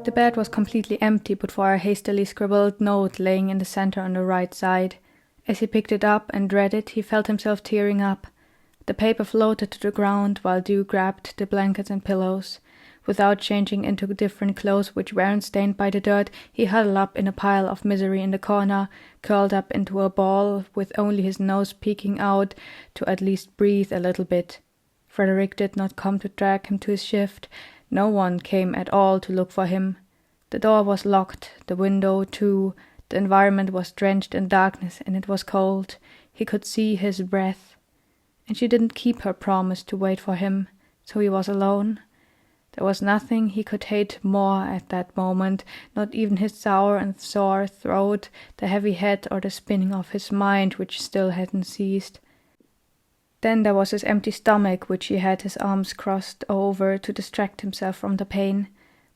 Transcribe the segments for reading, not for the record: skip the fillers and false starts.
The bed was completely empty but for a hastily scribbled note laying in the center on the right side. As he picked it up and read it, he felt himself tearing up. The paper floated to the ground while Dew grabbed the blankets and pillows. Without changing into different clothes which weren't stained by the dirt, he huddled up in a pile of misery in the corner, curled up into a ball with only his nose peeking out to at least breathe a little bit. Frederick did not come to drag him to his shift. No one came at all to look for him. The door was locked, the window too. The environment was drenched in darkness and it was cold. He could see his breath. And she didn't keep her promise to wait for him, so he was alone. There was nothing he could hate more at that moment, not even his sour and sore throat, the heavy head, or the spinning of his mind, which still hadn't ceased. Then there was his empty stomach, which he had his arms crossed over to distract himself from the pain.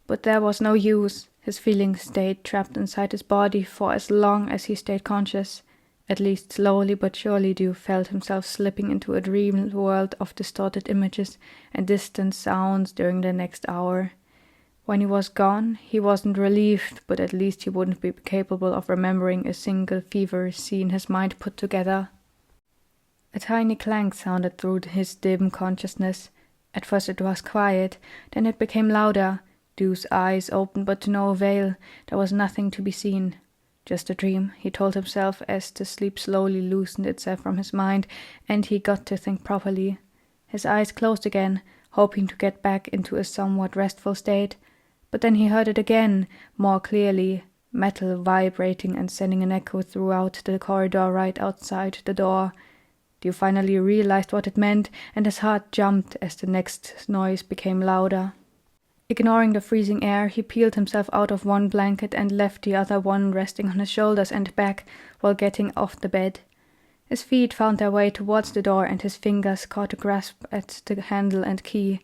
But there was no use. His feelings stayed trapped inside his body for as long as he stayed conscious. At least slowly but surely Dew felt himself slipping into a dream world of distorted images and distant sounds during the next hour. When he was gone, he wasn't relieved, but at least he wouldn't be capable of remembering a single feverish scene his mind put together. A tiny clank sounded through his dim consciousness. At first it was quiet, then it became louder. Dew's eyes opened, but to no avail. There was nothing to be seen. Just a dream, he told himself as the sleep slowly loosened itself from his mind, and he got to think properly. His eyes closed again, hoping to get back into a somewhat restful state. But then he heard it again, more clearly, metal vibrating and sending an echo throughout the corridor right outside the door. Dew finally realized what it meant, and his heart jumped as the next noise became louder. Ignoring the freezing air, he peeled himself out of one blanket and left the other one resting on his shoulders and back while getting off the bed. His feet found their way towards the door and his fingers caught a grasp at the handle and key.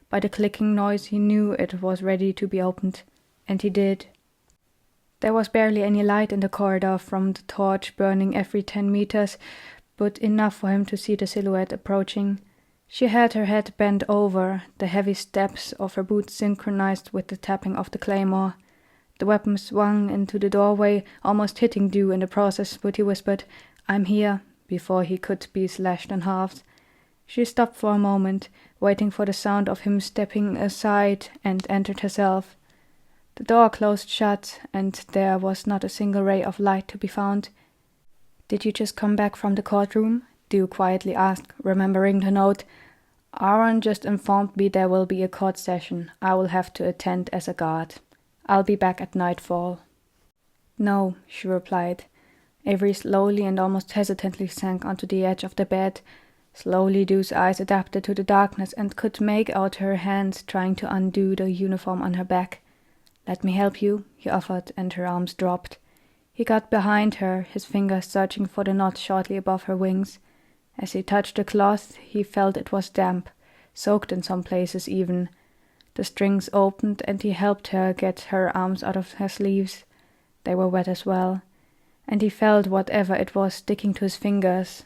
By the clicking noise he knew it was ready to be opened, and he did. There was barely any light in the corridor from the torch burning every 10 meters, but enough for him to see the silhouette approaching. She had her head bent over, the heavy steps of her boots synchronized with the tapping of the claymore. The weapon swung into the doorway, almost hitting Dew in the process, but he whispered, "I'm here," before he could be slashed in halves. She stopped for a moment, waiting for the sound of him stepping aside, and entered herself. The door closed shut, and there was not a single ray of light to be found. "Did you just come back from the courtroom?" Dew quietly asked, remembering the note. "Aaron just informed me there will be a court session. I will have to attend as a guard. I'll be back at nightfall." "No," she replied. Avery slowly and almost hesitantly sank onto the edge of the bed. Slowly Dew's eyes adapted to the darkness and could make out her hands trying to undo the uniform on her back. "Let me help you," he offered, and her arms dropped. He got behind her, his fingers searching for the knot shortly above her wings. As he touched the cloth, he felt it was damp, soaked in some places even. The strings opened, and he helped her get her arms out of her sleeves. They were wet as well, and he felt whatever it was sticking to his fingers.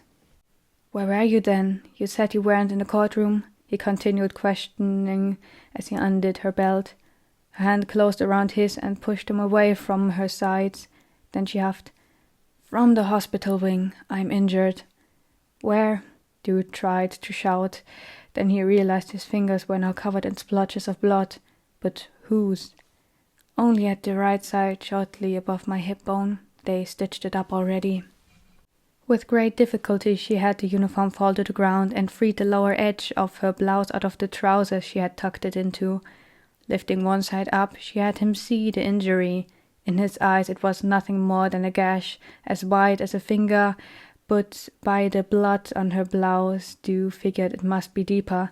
"Where were you then? You said you weren't in the courtroom," he continued, questioning as he undid her belt. Her hand closed around his and pushed him away from her sides. Then she huffed, "From the hospital wing. I'm injured." "Where?" Dew tried to shout. Then he realized his fingers were now covered in splotches of blood. But whose? "Only at the right side, shortly above my hip bone. They stitched it up already." With great difficulty she had the uniform fall to the ground and freed the lower edge of her blouse out of the trousers she had tucked it into. Lifting one side up, she had him see the injury. In his eyes it was nothing more than a gash, as wide as a finger, but by the blood on her blouse, Dew figured it must be deeper.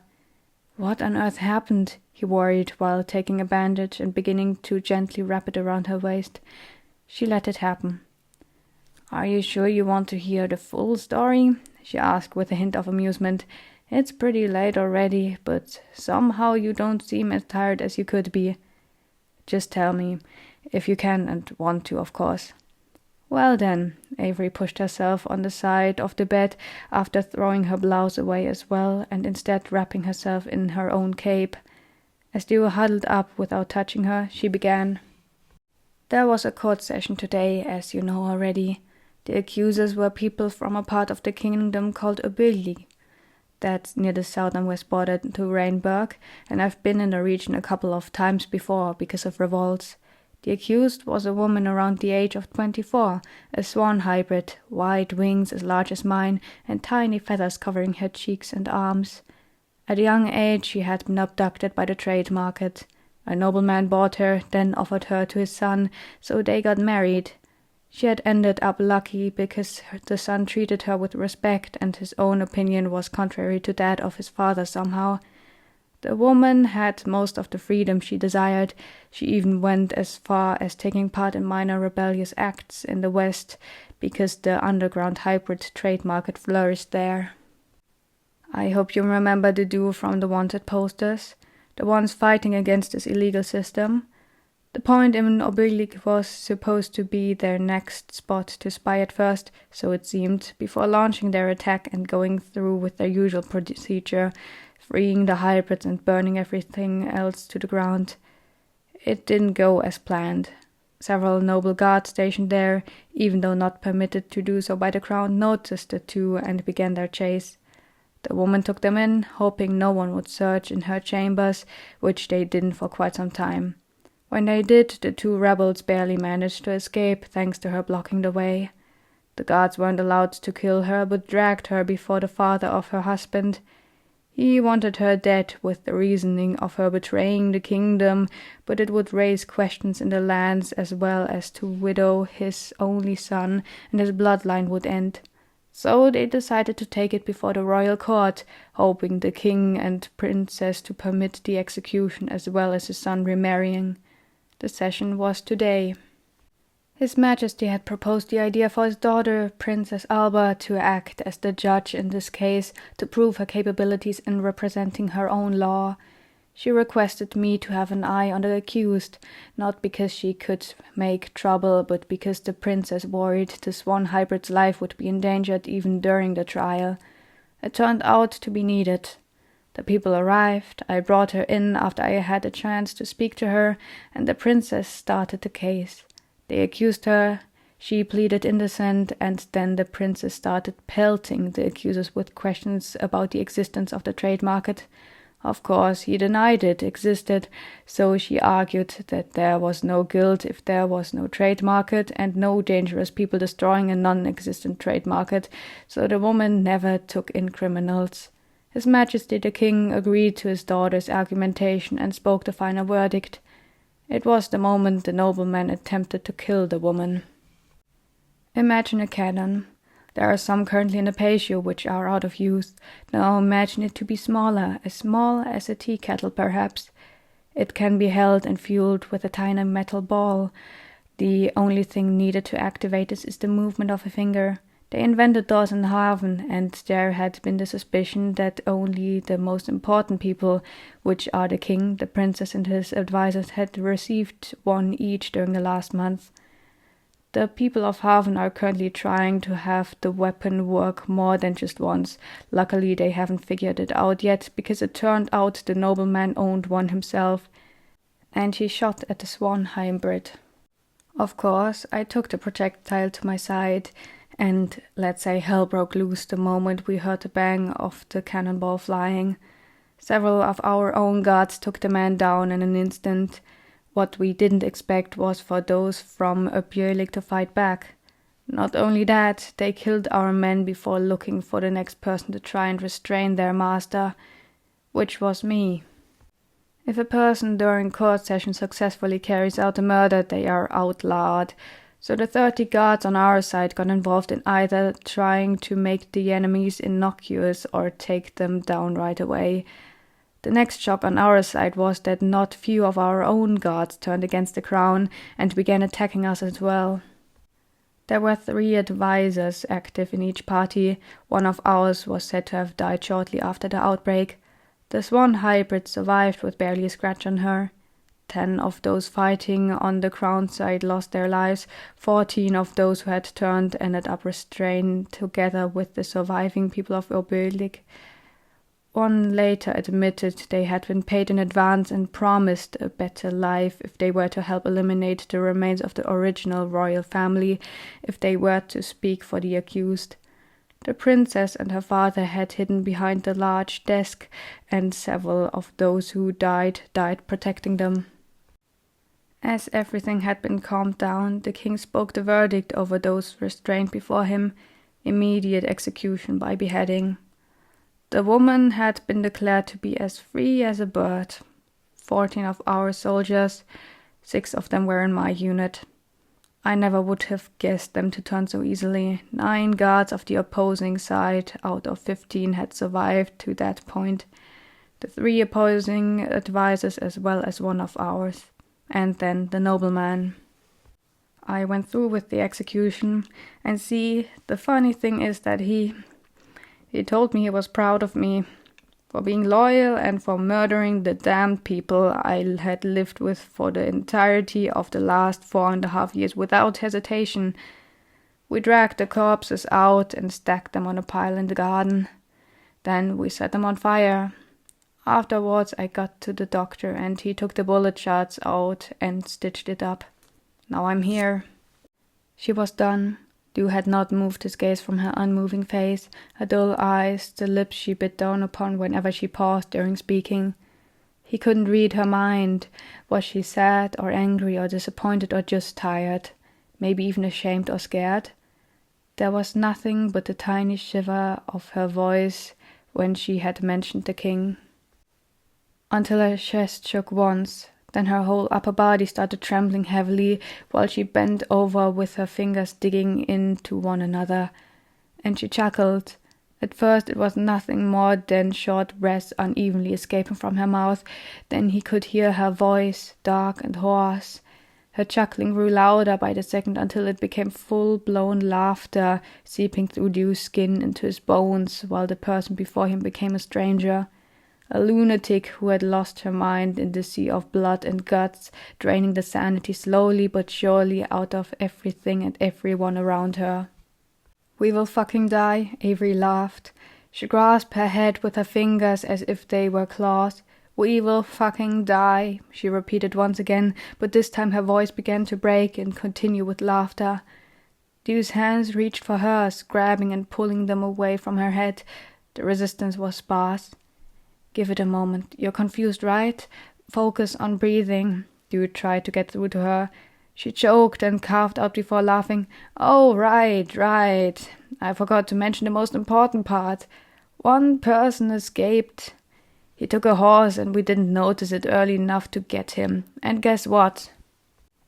What on earth happened? He worried while taking a bandage and beginning to gently wrap it around her waist. She let it happen. "Are you sure you want to hear the full story?" she asked with a hint of amusement. "It's pretty late already, but somehow you don't seem as tired as you could be. Just tell me, if you can and want to, of course." "Well then," Avery pushed herself on the side of the bed after throwing her blouse away as well and instead wrapping herself in her own cape. As they were huddled up without touching her, she began. There was a court session today, as you know already. The accusers were people from a part of the kingdom called Avery. That's near the southern west border to Reinberg, and I've been in the region a couple of times before because of revolts. The accused was a woman around the age of 24, a swan hybrid, white wings as large as mine, and tiny feathers covering her cheeks and arms. At a young age she had been abducted by the trade market. A nobleman bought her, then offered her to his son, so they got married. She had ended up lucky because the son treated her with respect, and his own opinion was contrary to that of his father somehow. The woman had most of the freedom she desired. She even went as far as taking part in minor rebellious acts in the West, because the underground hybrid trade market flourished there. I hope you remember the duo from the wanted posters, the ones fighting against this illegal system. The point in Oberlik was supposed to be their next spot to spy at first, so it seemed, before launching their attack and going through with their usual procedure, freeing the hybrids and burning everything else to the ground. It didn't go as planned. Several noble guards stationed there, even though not permitted to do so by the crown, noticed the two and began their chase. The woman took them in, hoping no one would search in her chambers, which they didn't for quite some time. When they did, the two rebels barely managed to escape, thanks to her blocking the way. The guards weren't allowed to kill her, but dragged her before the father of her husband. He wanted her dead, with the reasoning of her betraying the kingdom, but it would raise questions in the lands as well as to widow his only son, and his bloodline would end. So they decided to take it before the royal court, hoping the king and princess to permit the execution as well as his son remarrying. The session was today. His Majesty had proposed the idea for his daughter, Princess Alba, to act as the judge in this case to prove her capabilities in representing her own law. She requested me to have an eye on the accused, not because she could make trouble, but because the princess worried the swan hybrid's life would be endangered even during the trial. It turned out to be needed. The people arrived, I brought her in after I had a chance to speak to her, and the princess started the case. They accused her, she pleaded innocent, and then the princess started pelting the accusers with questions about the existence of the trade market. Of course, he denied it existed, so she argued that there was no guilt if there was no trade market and no dangerous people destroying a non-existent trade market, so the woman never took in criminals. His Majesty the King agreed to his daughter's argumentation and spoke the final verdict. It was the moment the nobleman attempted to kill the woman. Imagine a cannon. There are some currently in the patio which are out of use. Now imagine it to be smaller, as small as a tea kettle perhaps. It can be held and fueled with a tiny metal ball. The only thing needed to activate this is the movement of a finger. They invented those in Haven, and there had been the suspicion that only the most important people, which are the king, the princess, and his advisors, had received one each during the last month. The people of Haven are currently trying to have the weapon work more than just once. Luckily, they haven't figured it out yet, because it turned out the nobleman owned one himself, and he shot at the swan hybrid. Of course, I took the projectile to my side, and let's say hell broke loose the moment we heard the bang of the cannonball flying. Several of our own guards took the man down in an instant. What we didn't expect was for those from Björlik to fight back. Not only that, they killed our men before looking for the next person to try and restrain their master, which was me. If a person during court session successfully carries out a murder, they are outlawed. So the 30 guards on our side got involved in either trying to make the enemies innocuous or take them down right away. The next shock on our side was that not few of our own guards turned against the crown and began attacking us as well. There were 3 advisors active in each party. One of ours was said to have died shortly after the outbreak. The swan hybrid survived with barely a scratch on her. 10 of those fighting on the crown side lost their lives. 14 of those who had turned ended up restrained together with the surviving people of Oberlik. one later admitted they had been paid in advance and promised a better life if they were to help eliminate the remains of the original royal family, if they were to speak for the accused. The princess and her father had hidden behind the large desk, and several of those who died protecting them. As everything had been calmed down, the king spoke the verdict over those restrained before him: immediate execution by beheading. The woman had been declared to be as free as a bird. 14 of our soldiers, 6 of them were in my unit. I never would have guessed them to turn so easily. 9 guards of the opposing side out of 15 had survived to that point. The 3 opposing advisors as well as 1 of ours. And then the nobleman. I went through with the execution, and see, the funny thing is that he told me he was proud of me for being loyal and for murdering the damned people I had lived with for the entirety of the last 4.5 years without hesitation. We dragged the corpses out and stacked them on a pile in the garden. Then we set them on fire. Afterwards I got to the doctor and he took the bullet shards out and stitched it up. Now I'm here. She was done. Dew had not moved his gaze from her unmoving face, her dull eyes, the lips she bit down upon whenever she paused during speaking. He couldn't read her mind. Was she sad or angry or disappointed or just tired? Maybe even ashamed or scared? There was nothing but the tiny shiver of her voice when she had mentioned the king. Until her chest shook once. Then her whole upper body started trembling heavily while she bent over with her fingers digging into one another. And she chuckled. At first it was nothing more than short breaths unevenly escaping from her mouth. Then he could hear her voice, dark and hoarse. Her chuckling grew louder by the second until it became full-blown laughter, seeping through Dew's skin into his bones, while the person before him became a stranger. A lunatic who had lost her mind in the sea of blood and guts, draining the sanity slowly but surely out of everything and everyone around her. "We will fucking die," Avery laughed. She grasped her head with her fingers as if they were claws. "We will fucking die," she repeated once again, but this time her voice began to break and continue with laughter. Dew's hands reached for hers, grabbing and pulling them away from her head. The resistance was sparse. "Give it a moment. You're confused, right? Focus on breathing." Dew tried to get through to her. She choked and coughed out before laughing. "Oh, right. I forgot to mention the most important part. One person escaped. He took a horse and we didn't notice it early enough to get him. And guess what?"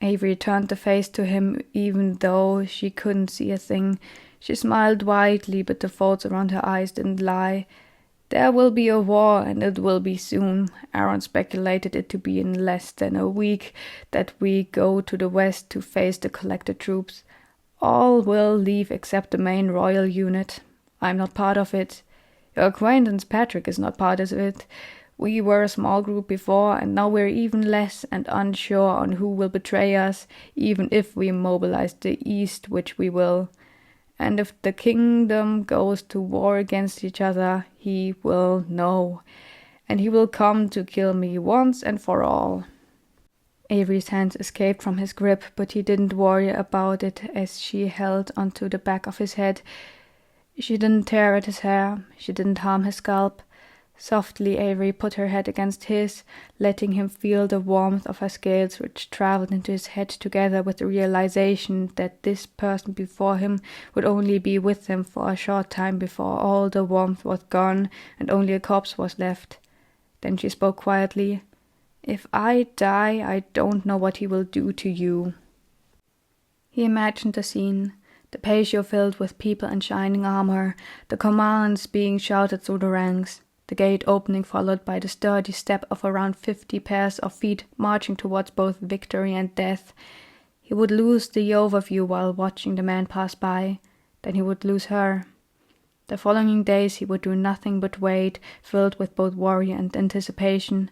Avery turned the face to him even though she couldn't see a thing. She smiled widely, but the folds around her eyes didn't lie. "There will be a war, and it will be soon. Aaron speculated it to be in less than a week that we go to the west to face the collected troops. All will leave except the main royal unit. I'm not part of it. Your acquaintance Patrick is not part of it. We were a small group before, and now we're even less and unsure on who will betray us, even if we mobilize the East, which we will. And if the kingdom goes to war against each other, he will know. And he will come to kill me once and for all." Avery's hands escaped from his grip, but he didn't worry about it as she held onto the back of his head. She didn't tear at his hair. She didn't harm his scalp. Softly Avery put her head against his, letting him feel the warmth of her scales which traveled into his head together with the realization that this person before him would only be with him for a short time before all the warmth was gone and only a corpse was left. Then she spoke quietly. "If I die, I don't know what he will do to you." He imagined the scene. The patio filled with people in shining armor, the commands being shouted through the ranks. The gate opening followed by the sturdy step of around 50 pairs of feet marching towards both victory and death. He would lose the overview while watching the man pass by. Then he would lose her. The following days he would do nothing but wait, filled with both worry and anticipation.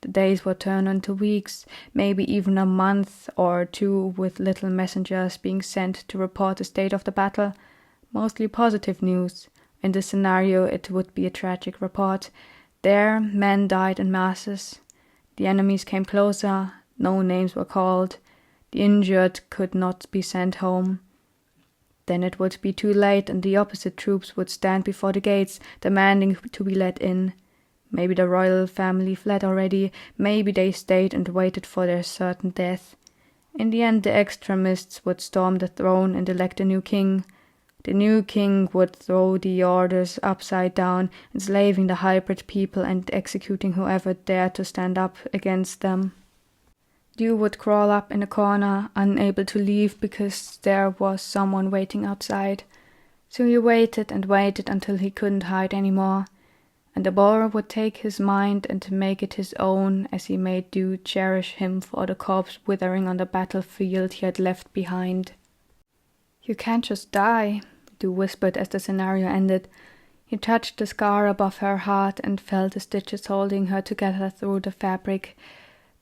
The days would turn into weeks, maybe even a month or two, with little messengers being sent to report the state of the battle. Mostly positive news. In this scenario, it would be a tragic report. There, men died in masses. The enemies came closer, no names were called. The injured could not be sent home. Then it would be too late, and the opposite troops would stand before the gates, demanding to be let in. Maybe the royal family fled already, maybe they stayed and waited for their certain death. In the end, the extremists would storm the throne and elect a new king. The new king would throw the orders upside down, enslaving the hybrid people and executing whoever dared to stand up against them. You would crawl up in a corner, unable to leave because there was someone waiting outside. So you waited and waited until he couldn't hide anymore. And the boar would take his mind and make it his own, as he made you cherish him for the corpse withering on the battlefield he had left behind. "You can't just die," Du whispered as the scenario ended. He touched the scar above her heart and felt the stitches holding her together through the fabric.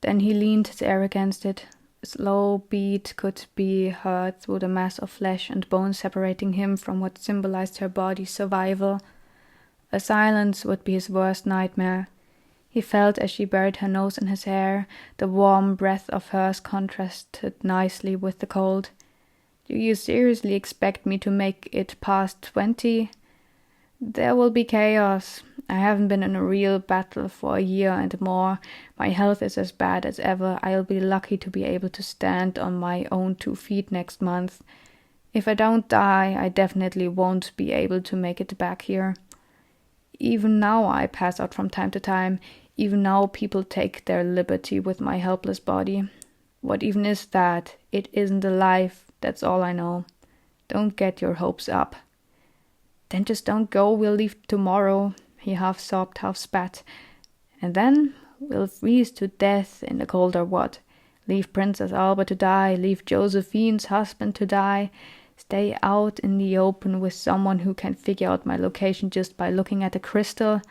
Then he leaned his ear against it. A slow beat could be heard through the mass of flesh and bone separating him from what symbolized her body's survival. A silence would be his worst nightmare. He felt as she buried her nose in his hair. The warm breath of hers contrasted nicely with the cold. "Do you seriously expect me to make it past 20? There will be chaos. I haven't been in a real battle for a year and more. My health is as bad as ever. I'll be lucky to be able to stand on my own 2 feet next month. If I don't die, I definitely won't be able to make it back here. Even now I pass out from time to time. Even now people take their liberty with my helpless body. What even is that? It isn't alive. That's all I know. Don't get your hopes up." "Then just don't go. We'll leave tomorrow," he half sobbed, half spat. "And then we'll freeze to death in the cold or what? Leave Princess Alba to die. Leave Josephine's husband to die. Stay out in the open with someone who can figure out my location just by looking at a crystal.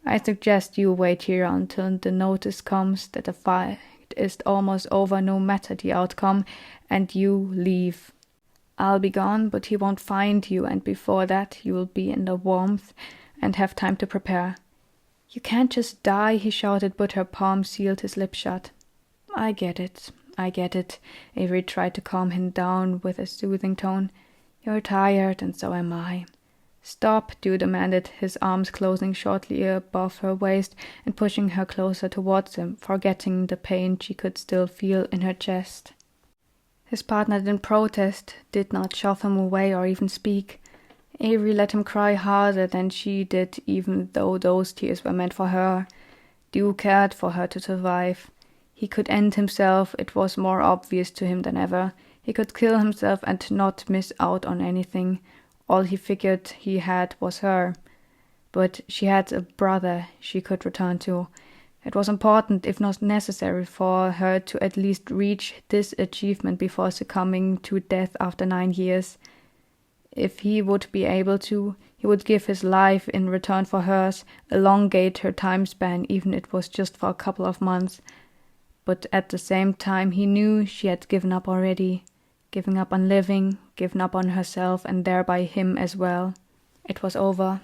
I suggest you wait here until the notice comes that the fight is almost over no matter the outcome, and you leave. I'll be gone, but he won't find you, and before that you'll be in the warmth and have time to prepare." "You can't just die," he shouted, but her palm sealed his lips shut. I get it. Avery tried to calm him down with a soothing tone. "You're tired, and so am I." "Stop," Du demanded, his arms closing shortly above her waist and pushing her closer towards him, forgetting the pain she could still feel in her chest. His partner didn't protest, did not shove him away or even speak. Avery let him cry harder than she did, even though those tears were meant for her. Du cared for her to survive. He could end himself, it was more obvious to him than ever. He could kill himself and not miss out on anything. All he figured he had was her. But she had a brother she could return to. It was important, if not necessary, for her to at least reach this achievement before succumbing to death after 9 years. If he would be able to, he would give his life in return for hers, elongate her time span, even if it was just for a couple of months. But at the same time he knew she had given up already. Given up on living, given up on herself, and thereby him as well. It was over.